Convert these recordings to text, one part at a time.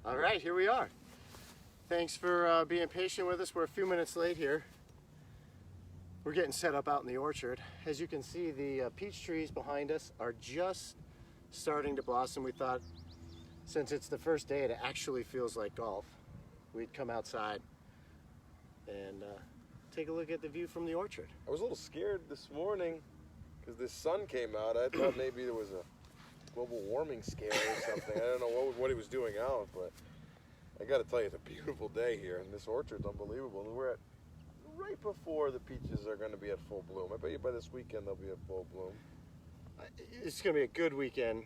All right, here we are. Thanks for being patient with us. We're a few minutes late here. We're getting set up out in the orchard. As you can see, the peach trees behind us are just starting to blossom. We thought, since it's the first day, it actually feels like golf. We'd come outside and take a look at the view from the orchard. I was a little scared this morning because the sun came out. I thought maybe there was a global warming scare or something. I don't know what he was doing out, but I got to tell you, it's a beautiful day here, and this orchard's unbelievable. And we're at right before the peaches are going to be at full bloom. I bet you by this weekend they'll be at full bloom. It's going to be a good weekend.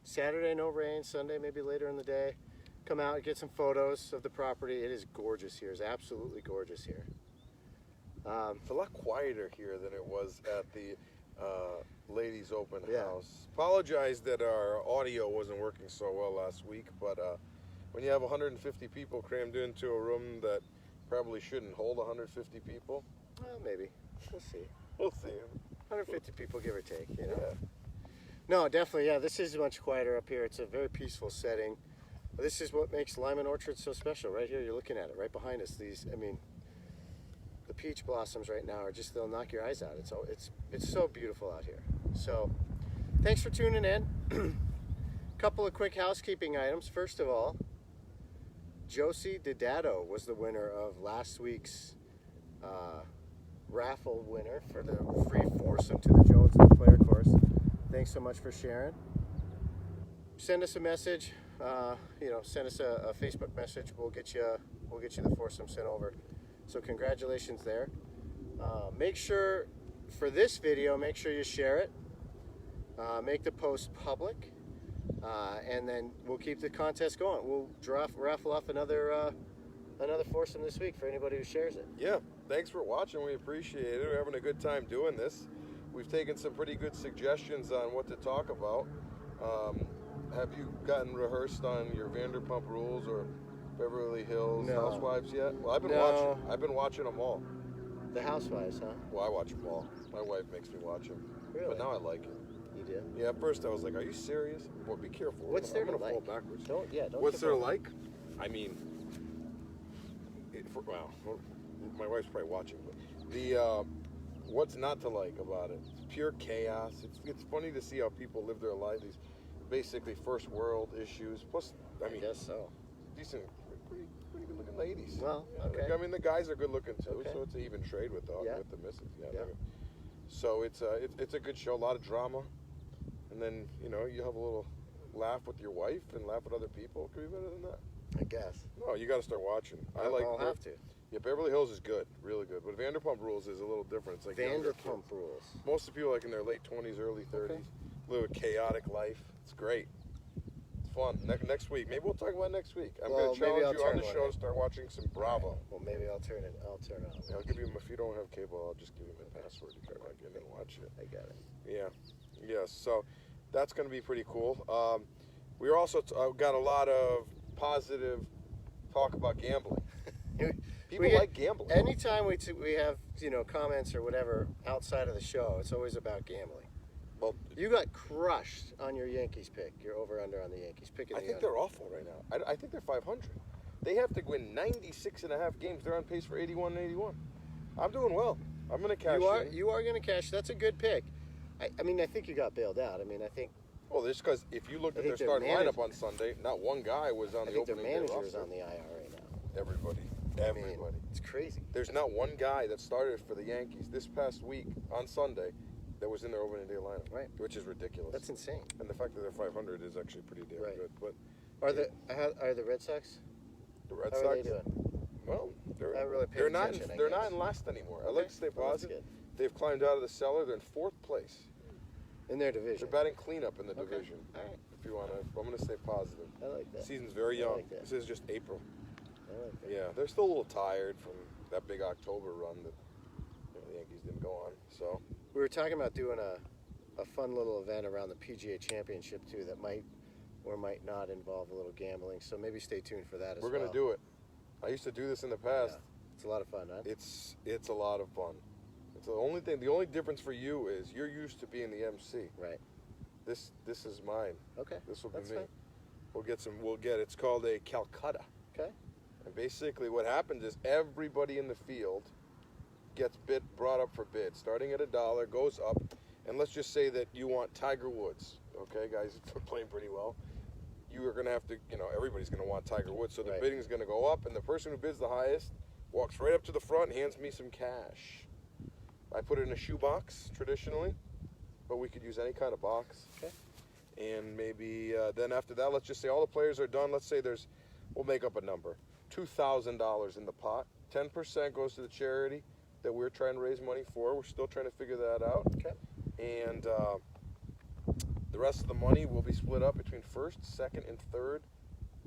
Saturday, no rain. Sunday, maybe later in the day. Come out and get some photos of the property. It is gorgeous here. It's absolutely gorgeous here. It's a lot quieter here than it was at the ladies' open house. Apologize that our audio wasn't working so well last week, but when you have 150 people crammed into a room that probably shouldn't hold 150 people. Well, maybe. We'll see. We'll see. 150 people, give or take, you know. Yeah. No, definitely, yeah, this is much quieter up here. It's a very peaceful setting. This is what makes Lyman Orchard so special. Right here, you're looking at it, right behind us. The peach blossoms right now are just, they'll knock your eyes out. It's so beautiful out here. So, thanks for tuning in. Couple of quick housekeeping items. First of all, Josie Didato was the winner of last week's raffle winner for the free foursome to the Jones and the Player course. Thanks so much for sharing. Send us a message. Send us a Facebook message. We'll get you the foursome sent over. So congratulations there. Make sure for this video, make sure you share it. Make the post public. And then we'll keep the contest going. We'll raffle off another foursome this week for anybody who shares it. Yeah, thanks for watching. We appreciate it. We're having a good time doing this. We've taken some pretty good suggestions on what to talk about. Have you gotten rehearsed on your Vanderpump Rules or Beverly Hills Housewives yet? Well, I've been watching them all. The Housewives, huh? Well, I watch them all. My wife makes me watch them. Really? But now I like it. You do? Yeah, at first I was like, are you serious? Well, be careful. What's there I'm gonna like? fall backwards. Don't What's there like? I mean, my wife's probably watching, but what's not to like about it? It's pure chaos. It's funny to see how people live their life. These basically first world issues. Plus, I guess so. Decent, pretty good looking ladies. Well, okay. The guys are good looking too, Okay. so it's an even trade with the misses. Yeah. So it's a good show. A lot of drama, and then you have a little laugh with your wife and laugh with other people. Could be better than that. I guess. No, you got to start watching. I'll have to. Yeah, Beverly Hills is good, really good. But Vanderpump Rules is a little different. It's like Vanderpump Rules. Most of the people like in their late 20s, early 30s. Okay. A little chaotic life. It's great. It's fun. Next week, maybe we'll talk about next week. I'm going to challenge you on the show to start watching some Bravo. Right. Well, maybe I'll turn it on. Yeah, I'll give you, if you don't have cable, I'll just give you my password. You can log in and watch it. I got it. Yeah. So that's going to be pretty cool. We also got a lot of positive talk about gambling. People like gambling. Anytime we have comments or whatever outside of the show, it's always about gambling. Well, you got crushed on your Yankees pick. Your over/under on the Yankees. I think they're awful right now. I think they're 500. They have to win 96.5 games. They're on pace for 81 and 81. I'm doing well. I'm going to cash in. You are going to cash. That's a good pick. I think you got bailed out. I think. Well, just because if you look at their starting lineup on Sunday, not one guy was on the opening day roster. I think their manager is on the IR right now. Everybody. It's crazy. There's not one guy that started for the Yankees this past week on Sunday that was in their opening day lineup. Right. Which is ridiculous. That's insane. And the fact that they're 500 is actually pretty damn good. But are the Red Sox? The Red Sox? How are they doing? Well, they're not in last anymore. Okay. I like to stay positive. They've climbed out of the cellar. They're in 4th place. In their division. They're batting cleanup in the division. All right. If you want to, I'm going to stay positive. I like that. The season's very young. Like that. This is just April. I like that. Yeah, they're still a little tired from that big October run that the Yankees didn't go on. So we were talking about doing a fun little event around the PGA Championship too that might or might not involve a little gambling. So maybe stay tuned for that as well. We're going to do it. I used to do this in the past. Yeah. It's a lot of fun, huh? It's a lot of fun. It's the only thing. The only difference for you is you're used to being the MC. Right. This is mine. Okay. This will be That's me. fine. We'll get. It's called a Calcutta. Okay. And basically, what happens is everybody in the field gets brought up for bid, starting at $1, goes up, and let's just say that you want Tiger Woods. Okay, guys, playing pretty well. You are going to have to, everybody's going to want Tiger Woods, so the Right. bidding is going to go up, and the person who bids the highest walks right up to the front and hands me some cash. I put it in a shoebox traditionally, but we could use any kind of box. Okay. And maybe then after that, let's just say all the players are done. Let's say we'll make up a number, $2,000 in the pot. 10% goes to the charity that we're trying to raise money for. We're still trying to figure that out. Okay. And the rest of the money will be split up between first, second, and third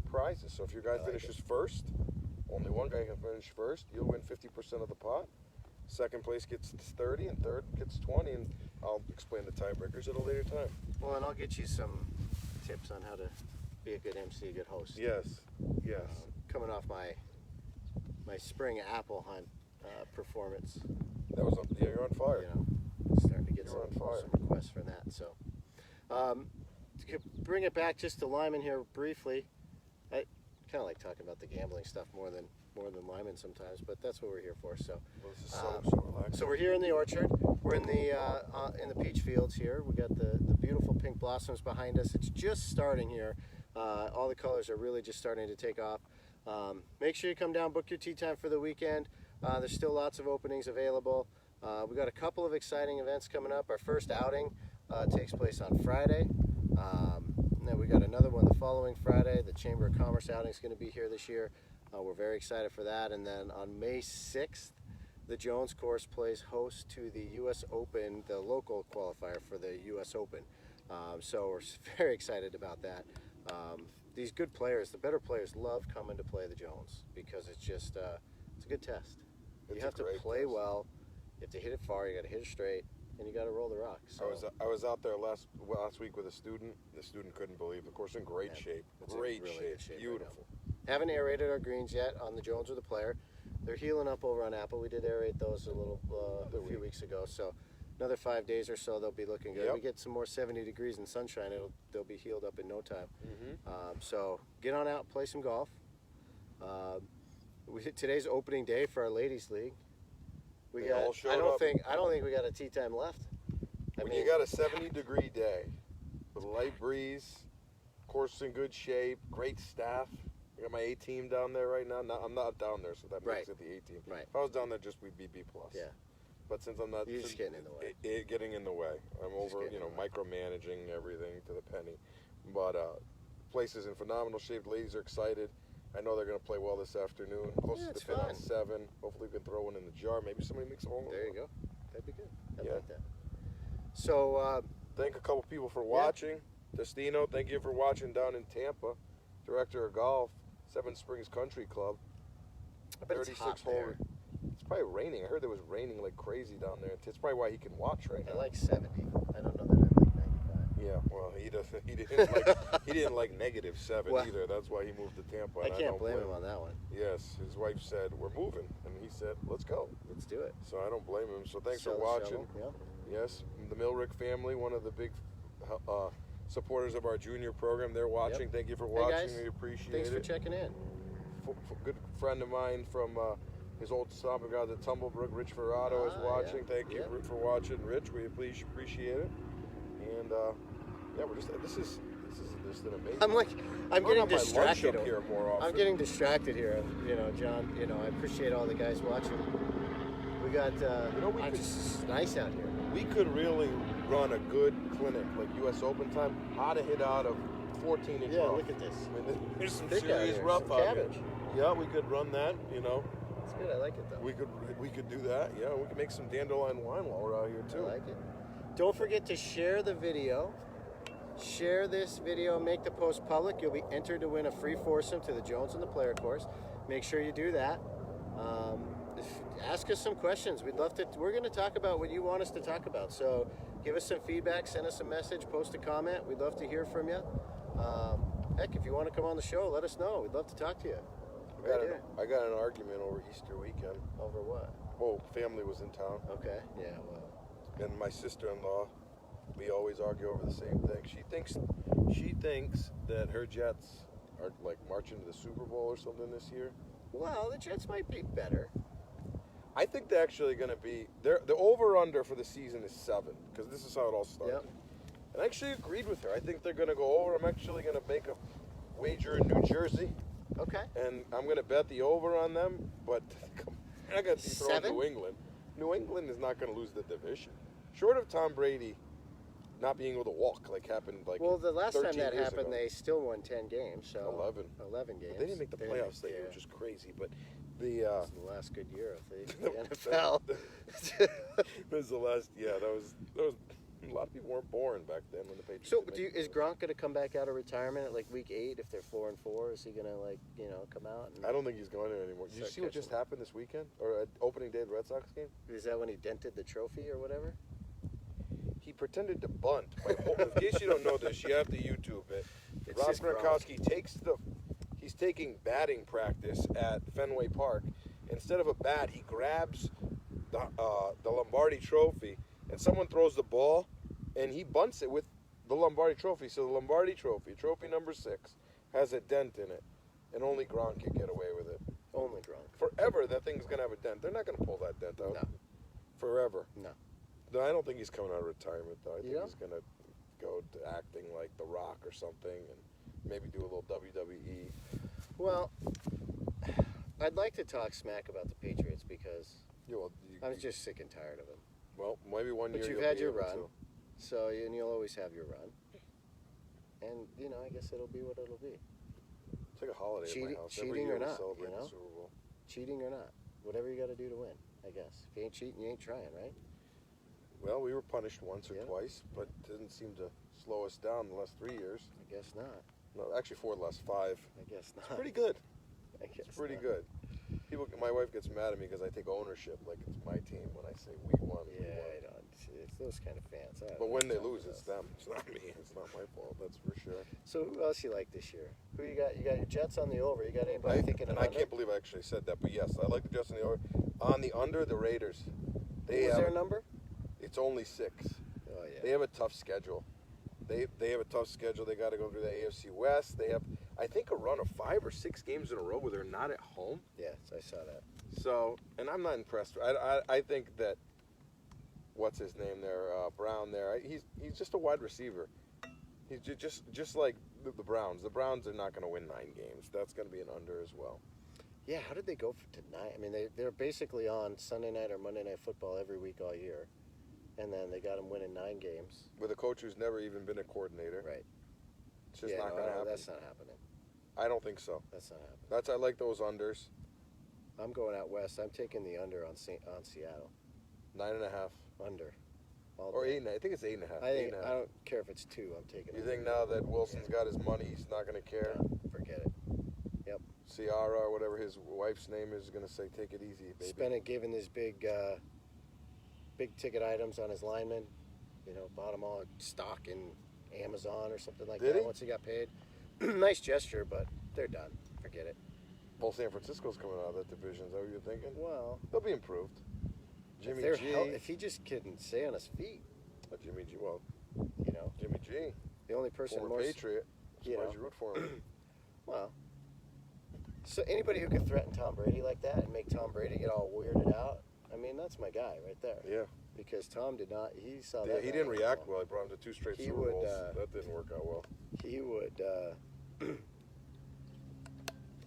prizes. So if your guy finishes first, only one guy can finish first, you'll win 50% of the pot. Second place gets 30, and third gets 20, and I'll explain the tiebreakers at a later time. Well, and I'll get you some tips on how to be a good MC, a good host. Yes. Coming off my spring apple hunt performance, That was you're on fire. starting to get You're some on fire. requests for that. So, to bring it back just to Lyman here briefly, I kind of like talking about the gambling stuff more than Lyman sometimes, but that's what we're here for. So. Well, this is so relaxing. So we're here in the orchard. We're in the peach fields here. We got the beautiful pink blossoms behind us. It's just starting here. All the colors are really just starting to take off. Make sure you come down, book your tea time for the weekend. There's still lots of openings available. We got a couple of exciting events coming up. Our first outing takes place on Friday. And then we got another one the following Friday. The Chamber of Commerce outing is going to be here this year. We're very excited for that. And then on May 6th, the Jones course plays host to the U.S. Open, the local qualifier for the U.S. Open. So we're very excited about that. These good players, the better players, love coming to play the Jones because it's just it's a good test. You have to play well, you have to hit it far, you got to hit it straight, and you got to roll the rock. So I was out there last week with a student. The student couldn't believe the course in great shape. it's in Great really shape. good shape right Beautiful. haven't aerated our greens yet on the Jones or the player. They're healing up over on Apple. We did aerate those a few weeks ago. So another 5 days or so, they'll be looking good. Yep. We get some more 70 degrees and sunshine, they'll be healed up in no time. Mm-hmm. So get on out, play some golf. Today's opening day for our ladies' league. They all showed I don't up. think we got a tea time left. When you got a 70-degree day with a light breeze, course in good shape, great staff. I got my A team down there right now. I'm not down there, so that makes it the A team. Right. If I was down there, just we'd be B+. Yeah. But since I'm not, You're just getting in the way. Getting in the way. I'm over, getting in the way. micromanaging everything to the penny. But place is in phenomenal shape. Ladies are excited. I know they're going to play well this afternoon. Closest it's to pin on fun. 7. Hopefully we can throw one in the jar. Maybe somebody makes a hole. There you go. That'd be good. I Yeah. like that. So Thank a couple people for watching. Destino, thank you for watching down in Tampa. Director of golf, Seven Springs Country Club. I bet it's hot there. It's probably raining. I heard it was raining like crazy down there. It's probably why he can watch right I now. like 70. I don't know that I like 95. Yeah, well, he doesn't. He didn't like -7 Well, either. That's why he moved to Tampa. I and can't don't blame him on that one. Yes, his wife said we're moving, and he said let's go. Let's do it. So I don't blame him. So thanks Sell for the watching. shovel, Yes, the Milrick family, one of the big supporters of our junior program. They're watching. Thank you for Hey, watching. guys. We appreciate Thanks it. for checking in. Good friend of mine from his old stomping grounds at Tumblebrook, Rich Ferrato, is watching. yeah. Thank you Yeah. for watching, Rich. We appreciate it. And yeah, we're just this is just an amazing. I'm getting my lunch distracted up here more often. I'm getting distracted here. John. I appreciate all the guys watching. We got. It's nice out here. We could really run a good clinic like U.S. Open time. How to hit out of 14-inch Yeah, rough. look at this. I mean, there's some Thick out serious here, rough some out cabbage. here. Yeah, we could run that. It's good. I like it though. We could do that. Yeah, we could make some dandelion wine while we're out here I too. like it. Don't forget to share the video. Share this video, make the post public. You'll be entered to win a free foursome to the Jones and the Player course. Make sure you do that. Ask us some questions. We'd love to. We're going to talk about what you want us to talk about. So give us some feedback, send us a message, post a comment. We'd love to hear from you. Heck, if you want to come on the show, let us know. We'd love to talk to you. I got an argument over Easter weekend. Over what? Whole family was in town, Okay. Yeah. Well. and my sister-in-law. We always argue over the same thing. She thinks that her Jets are like marching to the Super Bowl or something this year. Well, the Jets might be better. I think they're actually going to be. The over/under for the season is 7 because this is how it all started. Yep. And I actually agreed with her. I think they're going to go over. I'm actually going to make a wager in New Jersey, Okay. and I'm going to bet the over on them. But I got to throw 7? New England. New England is not going to lose the division, short of Tom Brady not being able to walk, like happened like. Well, the last time 13 that years happened, ago. they still won 10 games. So 11. 11 games. But they didn't make the They playoffs didn't that year, make- which is crazy. But the It was the last good year of the NFL. that was the last. Yeah, that was. A lot of people weren't born back then when the Patriots. So, did make is the Gronk going to come back out of retirement at like week 8 if they're 4-4? Is he going to come out? And, I don't think he's going there anymore. Did you Start see what catching just happened this weekend or at opening day of the Red Sox game? Is that when he dented the trophy or whatever? He pretended to bunt. In case you don't know this, you have to YouTube it. It's Rob just Gronk. Gronkowski he's taking batting practice at Fenway Park. Instead of a bat, he grabs the Lombardi Trophy, and someone throws the ball, and he bunts it with the Lombardi Trophy. So the Lombardi Trophy, trophy number 6, has a dent in it, and only Gronk can get away with it. Only Gronk. Forever, that thing's gonna have a dent. They're not gonna pull that dent out. No. Forever. No. No, I don't think he's coming out of retirement, though. I think Yeah? he's going to go to acting like The Rock or something and maybe do a little WWE. Well, I'd like to talk smack about the Patriots because Yeah, well, I'm just sick and tired of them. well, maybe one But year you've you'll had be your able run. to. So, and you'll always have your run. And, I guess it'll be what it'll be. It's like a holiday at Cheating- my house. cheating Every year or we not, celebrate you know? the Super Bowl. Cheating or not. Whatever you got to do to win, I guess. If you ain't cheating, you ain't trying, right? Well, we were punished once or Yeah. twice, but it didn't seem to slow us down the last 3 years. I guess not. No, actually 4 the last 5. I guess not. It's pretty good. I guess It's pretty not. good. My wife gets mad at me because I take ownership like it's my team when I say we won. we Yeah, won. I don't. It's those kind of fans. I don't But know when they what's up lose, with it's us. them. It's not me. It's not my fault. That's for sure. So who else you like this year? Who you got? You got your Jets on the over. You got anybody thinking and of I under? can't believe I actually said that, but yes, I like the Jets on the over. On the under, the Raiders. They What was have their number? It's only 6. Oh yeah. They have a tough schedule. They have a tough schedule. They got to go through the AFC West. They have, I think, a run of 5 or 6 games in a row where they're not at home. Yes, I saw that. So, and I'm not impressed. I think that what's his name there, Brown there. He's just a wide receiver. He's just like the Browns. The Browns are not going to win 9 games. That's going to be an under as well. Yeah, how did they go for tonight? I mean, they're basically on Sunday night or Monday night football every week all year, and then they got them winning 9 games. With a coach who's never even been a coordinator. Right. It's just yeah, not going to happen. That's not happening. I don't think so. That's not happening. I like those unders. I'm going out west. I'm taking the under on Seattle. 9.5 Under. All or day. 8. I think it's 8.5. I think 8.5. I don't care if it's 2. I'm taking. You under. think now that Wilson's got his money, he's not going to care? No, forget it. Ciara or whatever his wife's name is going to say, "Take it easy, baby." Spending giving his big ticket items on his linemen. Bought them all stock in Amazon or something like Did that he? once he got paid. Nice gesture, but they're done. Forget it. Well, San Francisco's coming out of that division. Is that what you're thinking? Well, They'll be improved. Jimmy if, they're G. if he just couldn't stay on his feet, Jimmy G. Well, Jimmy G. the only person Former more. Patriot. you Why'd know. you root for him? Well, so anybody who could threaten Tom Brady like that and make Tom Brady get all weirded out, I mean, that's my guy right there. Yeah. Because Tom did not. He saw Yeah, that. he didn't react well. He brought him to 2 straight He Super would, Bowls. That didn't work out well. He would.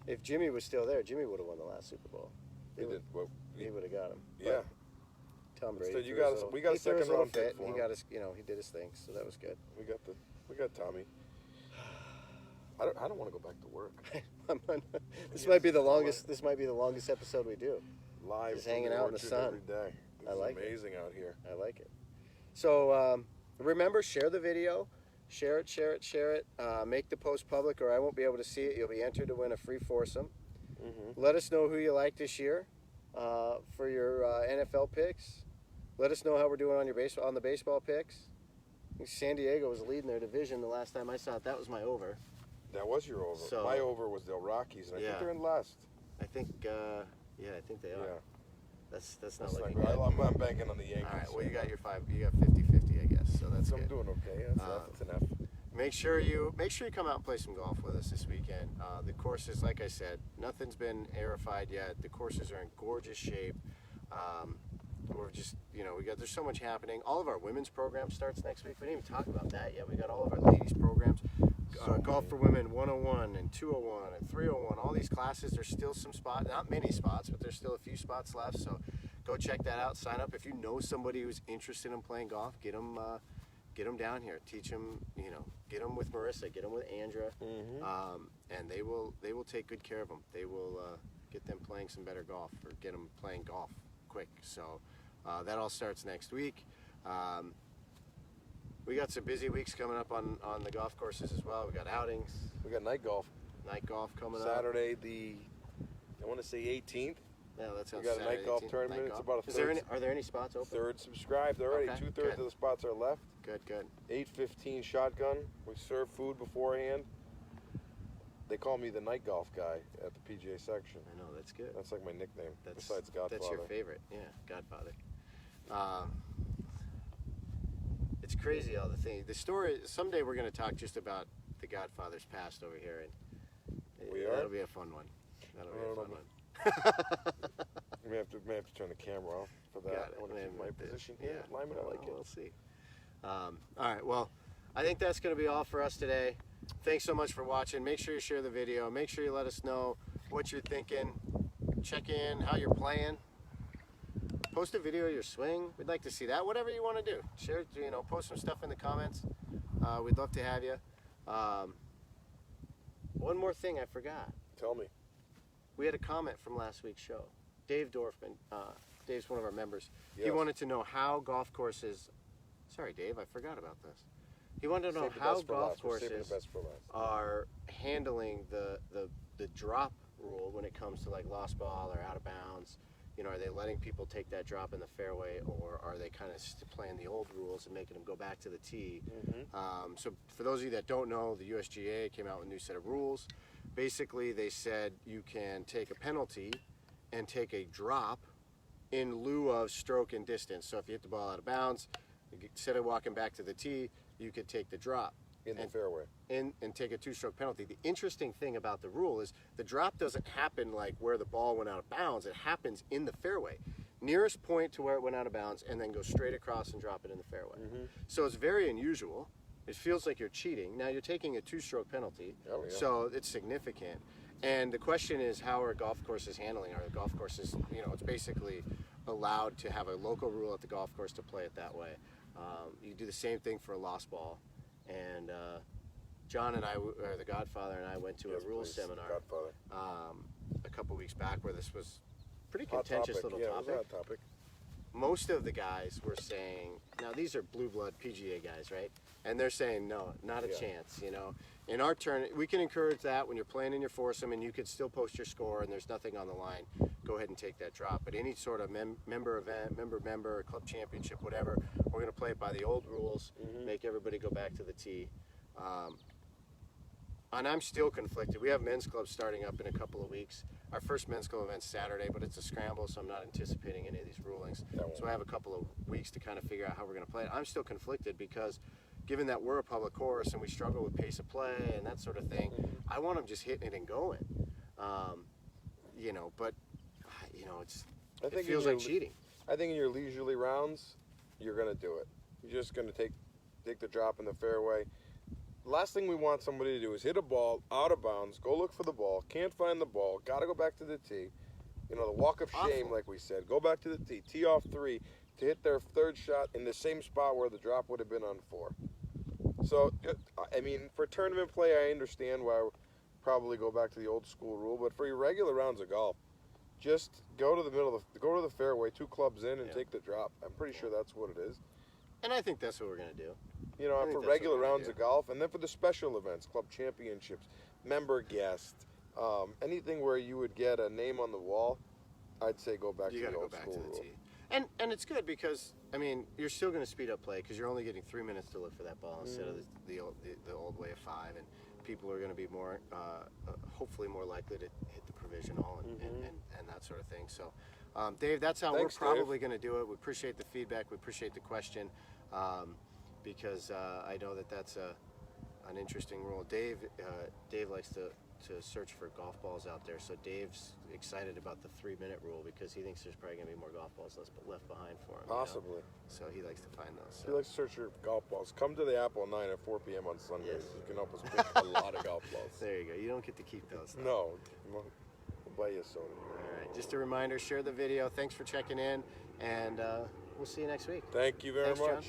If Jimmy was still there, Jimmy would have won the last Super Bowl. He did. Well, He would have got him. yeah. Tom Brady. Instead, you threw got his us- little- we got a he threw his second little round pick fit, for and him. he got his. He did his thing, so that was good. We got Tommy. I don't want to go back to work. This might be the longest. This might be the longest episode we do. Live Just from hanging the out in the orchard sun. every day. This I is like it. amazing out here. I like it. So remember, share the video, share it. Make the post public, or I won't be able to see it. You'll be entered to win a free foursome. Mm-hmm. Let us know who you like this year for your NFL picks. Let us know how we're doing on the baseball picks. I think San Diego was leading their division the last time I saw it. That was my over. That was your over. So- My over was the Rockies, and I Yeah. think they're in last. I think, I think they are. Yeah. That's not That's looking not good. good. I'm banking on the Yankees. All right. Well, you got your 5. You got 50-50, I guess. So that's I'm good. doing okay. That's an F. make sure you come out and play some golf with us this weekend. The courses, like I said, nothing's been aerified yet. The courses are in gorgeous shape. We're just, there's so much happening. All of our women's program starts next week. We didn't even talk about that yet. We got all of our ladies programs. Golf for Women 101 and 201 and 301. All these classes, there's still some spots, not many spots, but there's still a few spots left. So go check that out. Sign up. If you know somebody who's interested in playing golf, get them down here. Teach them, get them with Marissa, get them with Andra, and they will take good care of them. They will get them playing some better golf, or get them playing golf quick. So that all starts next week. We got some busy weeks coming up on the golf courses as well. We got outings. We got night golf. Night golf coming Saturday, up. I want to say 18th. Yeah, that sounds. We got a Saturday, night golf 18th, tournament. night It's golf. about a third. Are there any spots open? Third subscribed already. Okay, 2/3 good. of the spots are left. Good. 8:15 shotgun. We serve food beforehand. They call me the night golf guy at the PGA section. I know, that's good. That's like my nickname. Besides Godfather. That's your favorite, yeah, Godfather. It's crazy all the things. The story. Someday we're going to talk just about the Godfather's past over here, and that'll be a fun one. That'll be a fun one. We may have to turn the camera off for that. I want to keep my position here. Lyman, I like it. We'll see. All right. Well, I think that's going to be all for us today. Thanks so much for watching. Make sure you share the video. Make sure you let us know what you're thinking. Check in how you're playing. Post a video of your swing. We'd like to see that. Whatever you want to do. Share. Post some stuff in the comments. We'd love to have you. One more thing I forgot. Tell me. We had a comment from last week's show. Dave Dorfman. Dave's one of our members. Yes. He wanted to know how golf courses. Sorry, Dave, I forgot about this. He wanted to know how golf courses are handling the drop rule when it comes to like lost ball or out of bounds. Are they letting people take that drop in the fairway, or are they kind of playing the old rules and making them go back to the tee? So for those of you that don't know, the USGA came out with a new set of rules. Basically, they said you can take a penalty and take a drop in lieu of stroke and distance. So if you hit the ball out of bounds, instead of walking back to the tee, you could take the drop in the fairway and take a two-stroke penalty. The interesting thing about the rule is the drop doesn't happen like where the ball went out of bounds. It happens in the fairway, nearest point to where it went out of bounds, and then go straight across and drop it in the fairway. So it's very unusual. It feels like you're cheating. Now you're taking a two-stroke penalty, so it's significant. And the question is, how are golf courses handling? Are the golf courses, it's basically allowed to have a local rule at the golf course to play it that way. You do the same thing for a lost ball. And John and I, or the Godfather and I, went to a rules seminar a couple weeks back where this was pretty contentious little topic. It was a hot topic. Most of the guys were saying, now these are blue blood PGA guys, right? And they're saying, no, not a chance, In our turn, we can encourage that when you're playing in your foursome and you could still post your score and there's nothing on the line, go ahead and take that drop. But any sort of member event, member, club championship, whatever, we're going to play it by the old rules, make everybody go back to the tee. And I'm still conflicted. We have men's clubs starting up in a couple of weeks. Our first men's club event's Saturday, but it's a scramble, so I'm not anticipating any of these rulings. So I have a couple of weeks to kind of figure out how we're going to play it. I'm still conflicted because given that we're a public course and we struggle with pace of play and that sort of thing, I want them just hitting it and going. But it feels like cheating. I think in your leisurely rounds, you're going to do it. You're just going to take the drop in the fairway. Last thing we want somebody to do is hit a ball out of bounds, go look for the ball, can't find the ball, got to go back to the tee. The walk of shame, like we said. Go back to the tee, tee off 3 to hit their third shot in the same spot where the drop would have been on 4. So, for tournament play, I understand why I would probably go back to the old school rule. But for your regular rounds of golf, just go to the fairway, 2 clubs in, and take the drop. I'm pretty sure that's what it is. And I think that's what we're going to do. For regular rounds of golf, and then for the special events, club championships, member guest, anything where you would get a name on the wall, I'd say go back to the old school rule. And it's good because you're still going to speed up play because you're only getting 3 minutes to look for that ball instead of the old way of 5, and people are going to be more hopefully more likely to hit the provisional and that sort of thing. So, Dave, that's how we're probably going to do it. We appreciate the feedback. We appreciate the question because I know that's an interesting rule. Dave likes to search for golf balls out there, so Dave's excited about the 3-minute rule because he thinks there's probably going to be more golf balls left behind for him. Possibly. So he likes to find those. If you like to search your golf balls, come to the Apple 9 at 4 p.m. on Sundays. Yes. You can help us pick a lot of golf balls. There you go. You don't get to keep those, though. No. We'll buy you a soda. All right. Just a reminder, share the video. Thanks for checking in, and we'll see you next week. Thank you very Thanks, John. much.